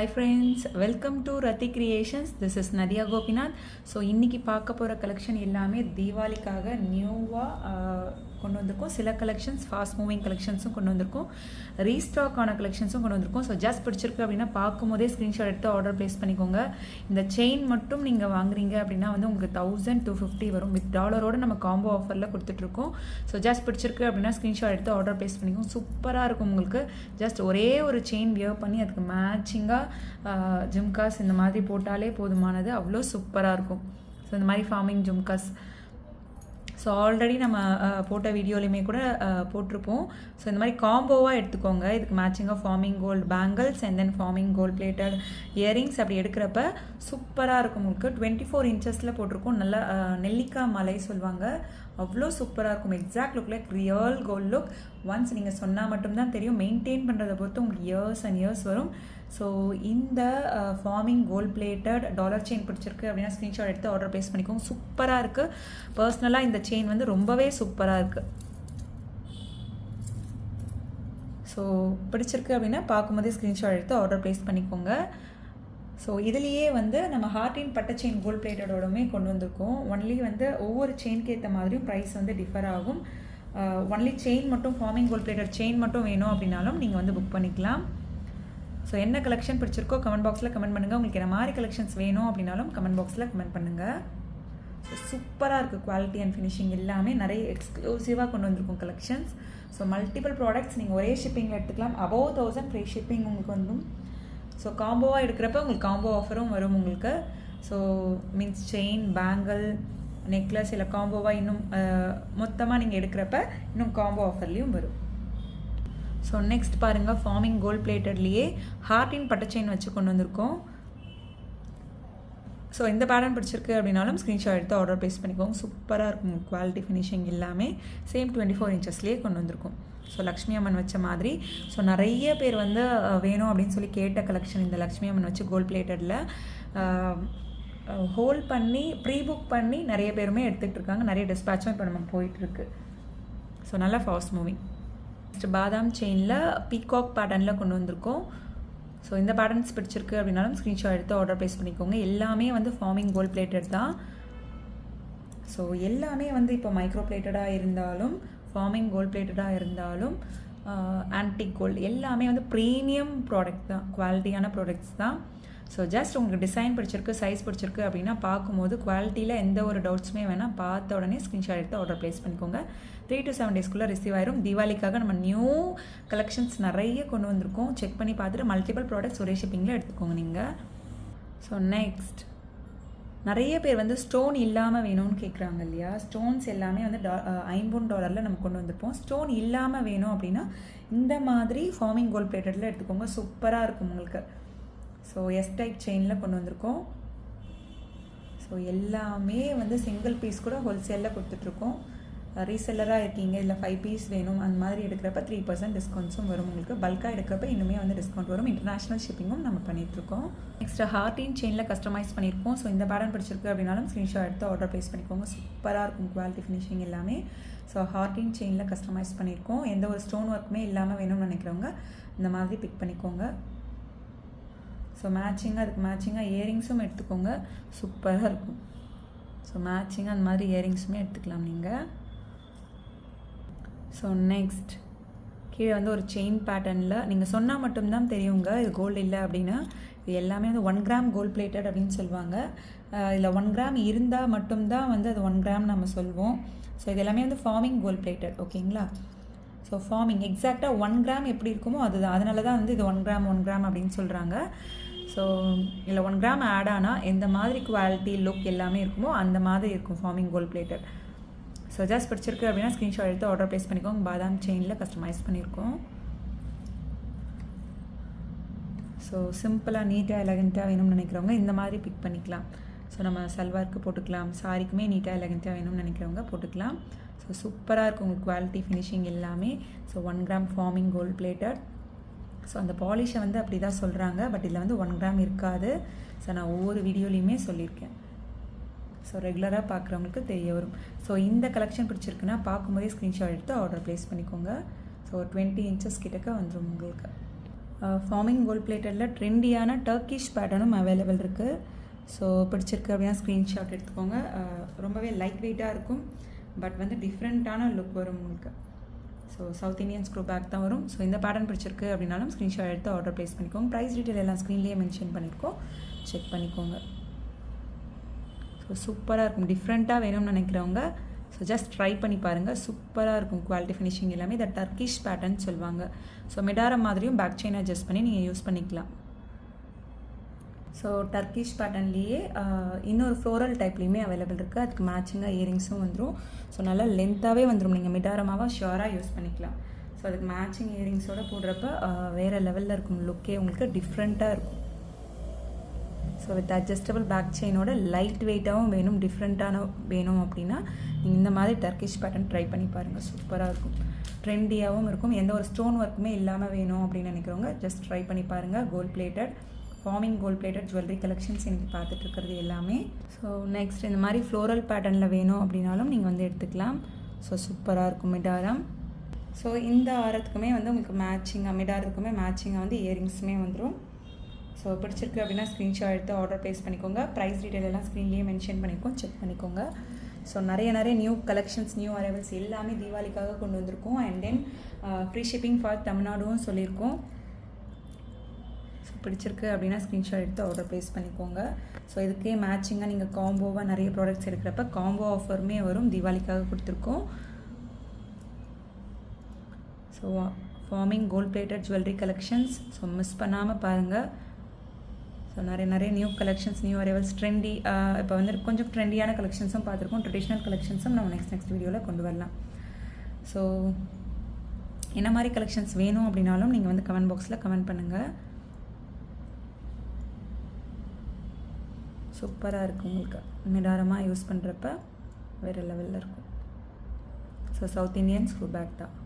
Hi friends, welcome to Rati Creations. This is Nadia Gopinath. So இன்னைக்கு பார்க்க போகிற collection எல்லாமே தீபாவளிக்காக நியூவாக கொண்டு வந்திருக்கோம். சில கலெக்ஷன்ஸ் ஃபாஸ்ட் மூவிங் கலெக்ஷன்ஸும் கொண்டு வந்திருக்கோம், ரீஸ்டாக் ஆன கலெக்ஷன்ஸும் கொண்டு வந்திருக்கோம். ஸோ ஜஸ்ட் பிடிச்சிருக்கு அப்படின்னா பார்க்கும்போதே ஸ்க்ரீன்ஷாட் எடுத்து ஆர்டர் ப்ளேஸ் பண்ணிக்கோங்க. இந்த செயின் மட்டும் நீங்கள் வாங்குறீங்க அப்படின்னா வந்து உங்களுக்கு 1250 வரும். வித் டாலரோடு நம்ம காம்போ ஆஃபரில் கொடுத்துட்ருக்கோம். ஸோ ஜஸ்ட் பிடிச்சிருக்கு அப்படின்னா ஸ்க்ரீன்ஷாட் எடுத்து ஆர்டர் ப்ளேஸ் பண்ணிக்கோங்க. சூப்பராக இருக்கும் உங்களுக்கு. ஜஸ்ட் ஒரே ஒரு செயின் வியர் பண்ணி அதுக்கு மேட்சிங்காக ஜும்காஸ் இந்த மாதிரி போட்டாலே போதுமானது. அவ்வளோ சூப்பராக இருக்கும். ஸோ இந்த மாதிரி ஃபார்மிங் ஜும்காஸ் ஸோ ஆல்ரெடி நம்ம போட்ட வீடியோலையுமே கூட போட்டிருப்போம். ஸோ இந்த மாதிரி காம்போவாக எடுத்துக்கோங்க. இதுக்கு மேட்சிங்காக forming gold bangles and then forming gold plated earrings அப்படி எடுக்கிறப்ப சூப்பராக இருக்கும் உங்களுக்கு. 24 இன்ச்சஸில் போட்டிருக்கோம். நல்லா நெல்லிக்காய் மலை சொல்லுவாங்க, அவ்வளோ சூப்பராக இருக்கும். Exact look like real gold look. Once நீங்கள் சொன்னால் மட்டும்தான் தெரியும். மெயின்டைன் பண்ணுறதை பொறுத்து உங்களுக்கு இயர்ஸ் அண்ட் இயர்ஸ் வரும். ஸோ இந்த forming gold plated dollar chain பிடிச்சிருக்கு அப்படின்னா ஸ்க்ரீன்ஷாட் எடுத்து ஆர்டர் ப்ளேஸ் பண்ணிக்கோங்க. சூப்பராக இருக்குது. பர்சனலாக இந்த செயின் வந்து ரொம்பவே சூப்பராக இருக்குது. ஸோ பிடிச்சிருக்கு அப்படின்னா பார்க்கும்போதே ஸ்க்ரீன்ஷாட் எடுத்து ஆர்டர் ப்ளேஸ் பண்ணிக்கோங்க. ஸோ இதுலேயே வந்து நம்ம ஹார்டின் பட்டை செயின் கோல்ட் பிளேட்டடோடமே கொண்டு வந்திருக்கோம். ஒன்லி வந்து ஒவ்வொரு செயினுக்கு ஏற்ற மாதிரியும் ப்ரைஸ் வந்து டிஃபர் ஆகும். ஒன்லி செயின் மட்டும் ஃபார்மிங் கோல்ட் பிளேட்டட் செயின் மட்டும் வேணும் அப்படின்னாலும் நீங்கள் வந்து புக் பண்ணிக்கலாம். ஸோ என்ன கலெக்ஷன் பிடிச்சிருக்கோ கமெண்ட் பாக்ஸில் கமெண்ட் பண்ணுங்கள். உங்களுக்கு என்ன மாதிரி கலெக்ஷன்ஸ் வேணும் அப்படின்னாலும் கமெண்ட் பாக்ஸில் கமெண்ட் பண்ணுங்கள். ஸோ சூப்பராக இருக்குது. குவாலிட்டி அண்ட் ஃபினிஷிங் எல்லாமே நிறைய எக்ஸ்க்ளூசிவாக கொண்டு வந்திருக்கும் கலெக்ஷன்ஸ். ஸோ மல்டிபிள் ப்ராடக்ட்ஸ் நீங்கள் ஒரே ஷிப்பிங்கில் எடுத்துக்கலாம். above 1000 ஃப்ரீ ஷிப்பிங் உங்களுக்கு வந்துடும். ஸோ காம்போவாக எடுக்கிறப்ப உங்களுக்கு காம்போ ஆஃபரும் வரும் உங்களுக்கு. So means chain, bangle, necklace இல்லை காம்போவாக இன்னும் மொத்தமாக நீங்கள் எடுக்கிறப்ப இன்னும் காம்போ ஆஃபர்லேயும் வரும். ஸோ நெக்ஸ்ட் பாருங்கள், ஃபார்மிங் கோல்ட் பிளேட்டட்லேயே ஹார்டின் பட்டை செயின் வச்சு கொண்டு வந்திருக்கோம். ஸோ இந்த பேட்டர்ன் பிடிச்சிருக்கு அப்படின்னாலும் ஸ்க்ரீன்ஷாட் எடுத்து ஆர்டர் ப்ளேஸ் பண்ணிக்கோங்க. சூப்பராக இருக்கும். குவாலிட்டி ஃபினிஷிங் எல்லாமே சேம் 24 இன்ச்சஸ்லேயே கொண்டு வந்திருக்கும். ஸோ லக்ஷ்மி அம்மன் வச்ச மாதிரி. ஸோ நிறைய பேர் வந்து வேணும் அப்படின்னு சொல்லி கேட்ட கலெக்ஷன் இந்த லக்ஷ்மி அம்மன் வச்சு கோல்ட் பிளேட்டடில் ஹோல்ட் பண்ணி ப்ரீ புக் பண்ணி நிறைய பேருமே எடுத்துகிட்டு இருக்காங்க. நிறைய டிஸ்பேச்சும் இப்போ நம்ம போயிட்டுருக்கு. ஸோ நல்லா ஃபாஸ்ட் மூவிங். நெக்ஸ்ட் பாதாம் செயினில் பீகாக் பேட்டர்னில் கொண்டு வந்திருக்கோம். ஸோ இந்த பேட்டர்ன்ஸ் பிடிச்சிருக்கு அப்படின்னாலும் ஸ்க்ரீன்ஷாட் எடுத்து ஆர்டர் ப்ளேஸ் பண்ணிக்கோங்க. எல்லாமே வந்து ஃபார்மிங் கோல்ட் பிளேட்டட் தான். ஸோ எல்லாமே வந்து இப்போ மைக்ரோ பிளேட்டடாக இருந்தாலும் ஃபார்மிங் கோல்ட் பிளேட்டடாக இருந்தாலும் ஆன்டிக் கோல்டு எல்லாமே வந்து ப்ரீமியம் ப்ராடக்ட் தான், குவாலிட்டியான ப்ராடக்ட்ஸ் தான். ஸோ ஜஸ்ட் உங்களுக்கு டிசைன் பிடிச்சிருக்கு, சைஸ் பிடிச்சிருக்கு அப்படின்னா பார்க்கும்போது குவாலிட்டியில் எந்த ஒரு டவுட்ஸுமே வேணால் பார்த்த உடனே ஸ்க்ரீன்ஷாட் எடுத்து ஆர்டர் ப்ளேஸ் பண்ணிக்கோங்க. 3 to 7 டேஸ்க்குள்ளே ரிசீவ் ஆயிரும். தீபாவளிக்காக நம்ம நியூ கலெக்ஷன்ஸ் நிறைய கொண்டு வந்திருக்கோம். செக் பண்ணி பார்த்துட்டு மல்டிபிள் ப்ராடக்ட்ஸ் ஒரே ஷிப்பிங்கில் எடுத்துக்கோங்க நீங்கள். ஸோ நெக்ஸ்ட் நிறைய பேர் வந்து ஸ்டோன் இல்லாமல் வேணும்னு கேட்குறாங்க இல்லையா. ஸ்டோன்ஸ் எல்லாமே வந்து $50 நம்ம கொண்டு வந்திருப்போம். ஸ்டோன் இல்லாமல் வேணும் அப்படின்னா இந்த மாதிரி ஃபார்மிங் கோல்ட் பிளேட்டடில் எடுத்துக்கோங்க. சூப்பராக இருக்கும் உங்களுக்கு. ஸோ எஸ் டைப் செயினில் கொண்டு வந்திருக்கோம். ஸோ எல்லாமே வந்து சிங்கிள் பீஸ் கூட ஹோல்சேலில் கொடுத்துட்ருக்கோம். ரீசெல்லராக இருக்கீங்க இல்லை 5 பீஸ் வேணும் அந்த மாதிரி எடுக்கிறப்ப 3% டிஸ்கவுண்ட்ஸும் வரும் உங்களுக்கு. பல்காக எடுக்கிறப்ப இன்னுமே வந்து டிஸ்கவுண்ட் வரும். இன்டர்நேஷ்னல் ஷிப்பிங்கும் நம்ம பண்ணிகிட்ருக்கோம். நெக்ஸ்ட் ஹார்டின் செயினில் கஸ்டமைஸ் பண்ணியிருக்கோம். ஸோ இந்த பேட்டர்ன் பிடிச்சிருக்கு அப்படின்னாலும் ஸ்க்ரீன்ஷாட் எடுத்து ஆர்டர் ப்ளேஸ் பண்ணிக்கோங்க. சூப்பராக இருக்கும் குவாலிட்டி ஃபினிஷிங் எல்லாமே. ஸோ ஹார்டின் செயினில் கஸ்டமைஸ் பண்ணியிருக்கோம். எந்த ஒரு ஸ்டோன் ஒர்க்குமே இல்லாமல் வேணும்னு நினைக்கிறவங்க இந்த மாதிரி பிக் பண்ணிக்கோங்க. ஸோ மேட்சிங்காக அதுக்கு மேட்சிங்காக இயரிங்ஸும் எடுத்துக்கோங்க. சூப்பராக இருக்கும். ஸோ மேட்சிங்காக அந்த மாதிரி இயரிங்ஸுமே எடுத்துக்கலாம் நீங்கள். ஸோ நெக்ஸ்ட் கீழே வந்து ஒரு செயின் பேட்டர்னில் நீங்கள் சொன்னால் மட்டும்தான் தெரியுங்க இது கோல்டு இல்லை அப்படின்னா. இது எல்லாமே வந்து 1 கிராம் கோல்ட் பிளேட்டட் அப்படின்னு சொல்லுவாங்க. இதில் 1 கிராம் இருந்தால் மட்டும்தான் வந்து அது 1 கிராம் நம்ம சொல்வோம். ஸோ இது எல்லாமே வந்து ஃபார்மிங் கோல்ட் பிளேட்டட், ஓகேங்களா. ஸோ ஃபார்மிங் எக்ஸாக்டாக 1 கிராம் எப்படி இருக்குமோ அதுதான். அதனால தான் வந்து இது 1 கிராம் அப்படின்னு சொல்கிறாங்க. ஸோ இதில் 1 கிராம் ஆட் ஆனால் எந்த மாதிரி குவாலிட்டி லுக் எல்லாமே இருக்குமோ அந்த மாதிரி இருக்கும் forming gold plated. So just பிடிச்சிருக்கு அப்படின்னா ஸ்க்ரீன்ஷாட் எடுத்து ஆர்டர் ப்ளேஸ் பண்ணிக்கோங்க. பாதாம் செயினில் கஸ்டமைஸ் பண்ணியிருக்கோம். ஸோ சிம்பிளாக நீட்டாக எலகண்ட்டாக வேணும்னு நினைக்கிறவங்க இந்த மாதிரி பிக் பண்ணிக்கலாம். ஸோ நம்ம சல்வாருக்கு போட்டுக்கலாம், சாரிக்குமே நீட்டாக எலகண்ட்டாக வேணும்னு நினைக்கிறவங்க போட்டுக்கலாம். ஸோ சூப்பராக இருக்கும் உங்களுக்கு குவாலிட்டி ஃபினிஷிங் எல்லாமே. So 1 gram forming gold plated. So அந்த பாலிஷை வந்து அப்படி தான் சொல்கிறாங்க, பட் இதில் வந்து 1 கிராம் இருக்காது. ஸோ நான் ஒவ்வொரு வீடியோலையுமே சொல்லியிருக்கேன். ஸோ ரெகுலராக பார்க்குறவங்களுக்கு தெரிய வரும். ஸோ இந்த கலெக்ஷன் பிடிச்சிருக்குன்னா பார்க்கும்போதே ஸ்க்ரீன்ஷாட் எடுத்து ஆர்டர் ப்ளேஸ் பண்ணிக்கோங்க. ஸோ 20 இன்ச்சஸ் கிட்டக்க வந்துடும் உங்களுக்கு. ஃபார்மிங் கோல்ட் பிளேட்டடில் ட்ரெண்டியான டர்க்கிஷ் பேட்டர்னும் அவைலபிள் இருக்குது. ஸோ பிடிச்சிருக்கு அப்படின்னா ஸ்க்ரீன்ஷாட் எடுத்துக்கோங்க. ரொம்பவே லைட் வெயிட்டாக இருக்கும், பட் வந்து டிஃப்ரெண்ட்டான லுக் வரும் உங்களுக்கு. So south Indian screw back தான் வரும். ஸோ இந்த பேட்டர்ன் பிடிச்சிருக்கு அப்படின்னாலும் ஸ்க்ரீன்ஷாட் எடுத்து ஆர்டர் ப்ளேஸ் பண்ணிக்கோங்க. ப்ரைஸ் டீட்டெயில் எல்லாம் ஸ்க்ரீன்லேயே மென்ஷன் பண்ணியிருக்கோம், செக் பண்ணிக்கோங்க. ஸோ சூப்பராக இருக்கும். டிஃப்ரெண்ட்டாக வேணும்னு நினைக்கிறவங்க ஸோ ஜஸ்ட் ட்ரை பண்ணி பாருங்கள். சூப்பராக இருக்கும் குவாலிட்டி ஃபினிஷிங் எல்லாமே. இதை டர்க்கிஷ் பேட்டர்ன் சொல்லுவாங்க. ஸோ மிடாரம் மாதிரியும் பேக் செயின் அட்ஜஸ்ட் பண்ணி நீங்கள் யூஸ் பண்ணிக்கலாம். ஸோ டர்க்கிஷ் பேட்டர்ன்லேயே இன்னொரு ஃப்ளோரல் டைப்லேயுமே அவைலபிள் இருக்குது. அதுக்கு மேட்சிங்காக இயரிங்ஸும் வந்துடும். ஸோ நல்லா லென்த்தாகவே வந்துடும். நீங்கள் மிடாரமாவாக ஷியோராக யூஸ் பண்ணிக்கலாம். ஸோ அதுக்கு மேட்சிங் இயரிங்ஸோடு போடுறப்ப வேறு லெவலில் இருக்கும். லுக்கே உங்களுக்கு டிஃப்ரெண்ட்டாக இருக்கும். ஸோ வித் அட்ஜஸ்டபிள் பேக் செயினோட லைட் வெயிட்டாகவும் வேணும், டிஃப்ரெண்ட்டான வேணும் அப்படின்னா நீங்கள் இந்த மாதிரி டர்க்கிஷ் பேட்டர்ன் ட்ரை பண்ணி பாருங்கள். சூப்பராக இருக்கும், ட்ரெண்டியாகவும் இருக்கும். எந்த ஒரு ஸ்டோன் ஒர்க்குமே இல்லாமல் வேணும் அப்படின்னு நினைக்கிறவங்க ஜஸ்ட் ட்ரை பண்ணி பாருங்கள். Gold plated forming gold plated jewellery collections எனக்கு பார்த்துட்டு இருக்கிறது எல்லாமே. ஸோ நெக்ஸ்ட் இந்த மாதிரி ஃப்ளோரல் பேட்டர்னில் வேணும் அப்படின்னாலும் நீங்கள் வந்து எடுத்துக்கலாம். ஸோ சூப்பராக இருக்கும் மிடாரம். ஸோ இந்த ஆரத்துக்குமே வந்து உங்களுக்கு மேட்சிங்காக மிடாரத்துக்குமே மேட்சிங்காக வந்து இயரிங்ஸுமே வந்துடும். ஸோ பிடிச்சிருக்கு அப்படின்னா ஸ்க்ரீன்ஷாட் எடுத்து ஆர்டர் ப்ளேஸ் பண்ணிக்கோங்க. ப்ரைஸ் டீட்டெயில் எல்லாம் ஸ்க்ரீன்லேயே மென்ஷன் பண்ணியிருக்கோம், செக் பண்ணிக்கோங்க. ஸோ நிறைய நியூ கலெக்ஷன்ஸ், நியூ அரைவல்ஸ் எல்லாமே தீபாவளிக்காக கொண்டு வந்திருக்கோம். And then free shipping for தமிழ்நாடும் சொல்லியிருக்கோம். ஸோ பிடிச்சிருக்கு அப்படின்னா ஸ்க்ரீன்ஷாட் எடுத்து ஆர்டர் ப்ளேஸ் பண்ணிக்கோங்க. ஸோ இதுக்கே மேட்சிங்காக நீங்கள் காம்போவாக நிறைய ப்ராடக்ட்ஸ் எடுக்கிறப்ப காம்போ ஆஃபருமே வரும், தீபாவளிக்காக கொடுத்துருக்கோம். So forming gold plated jewellery collections so miss பண்ணாமல் பாருங்கள். ஸோ நிறைய new collections, new arrivals, trendy இப்போ வந்து கொஞ்சம் ட்ரெண்டியான கலெக்ஷன்ஸும் பார்த்துருக்கோம். ட்ரெடிஷ்னல் கலெக்ஷன்ஸும் நம்ம நெக்ஸ்ட் வீடியோவில் கொண்டு வரலாம். ஸோ என்ன மாதிரி கலெக்ஷன்ஸ் வேணும் அப்படின்னாலும் நீங்கள் வந்து கமெண்ட் பாக்ஸில் கமெண்ட் பண்ணுங்கள். சூப்பராக இருக்கும். உங்களுக்கு மிடாரமாக யூஸ் பண்ணுறப்ப வேறு லெவலில் இருக்கும். So south Indian screw back தான்.